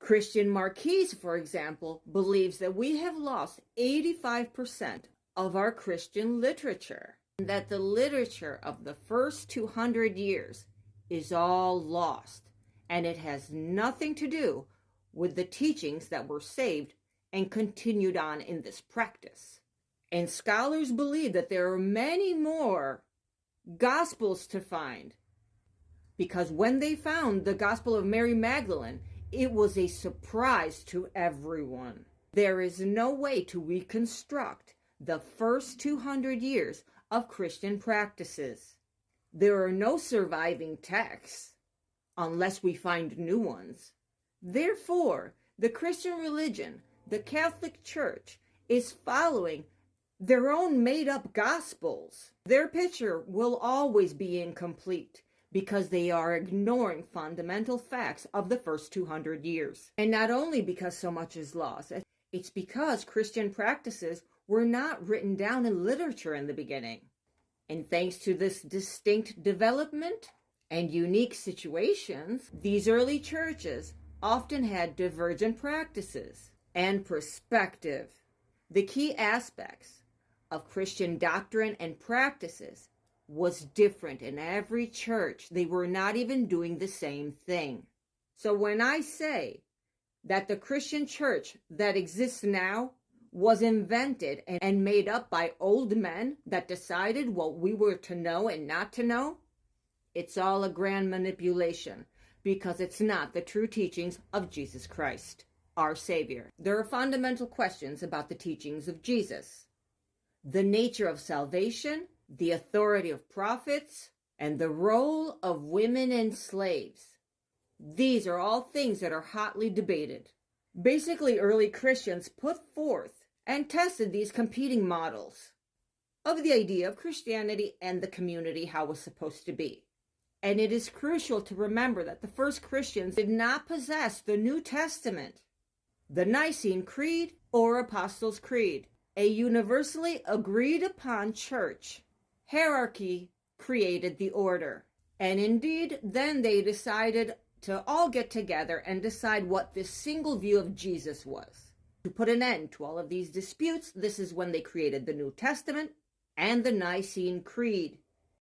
Christian Marquise, for example, believes that we have lost 85% of our Christian literature, and that the literature of the first 200 years is all lost, and it has nothing to do with the teachings that were saved and continued on in this practice. And scholars believe that there are many more Gospels to find, because when they found the Gospel of Mary Magdalen, it was a surprise to everyone. There is no way to reconstruct the first 200 years of Christian practices. There are no surviving texts unless we find new ones. Therefore, the Christian religion, the Catholic Church, is following their own made-up gospels. Their picture will always be incomplete because they are ignoring fundamental facts of the first 200 years. And not only because so much is lost, it's because Christian practices were not written down in literature in the beginning. And thanks to this distinct development and unique situations, these early churches often had divergent practices and perspective. The key aspects of Christian doctrine and practices was different in every church. They were not even doing the same thing. So when I say that the Christian church that exists now was invented and made up by old men that decided what we were to know and not to know, it's all a grand manipulation, because it's not the true teachings of Jesus Christ, our Savior. There are fundamental questions about the teachings of Jesus: the nature of salvation, the authority of prophets, and the role of women and slaves. These are all things that are hotly debated. Basically, early Christians put forth and tested these competing models of the idea of Christianity and the community, how it was supposed to be. And it is crucial to remember that the first Christians did not possess the New Testament, the Nicene Creed, or Apostles' Creed, a universally agreed upon church. Hierarchy created the order. And indeed, then they decided to all get together and decide what this single view of Jesus was. To put an end to all of these disputes, this is when they created the New Testament and the Nicene Creed.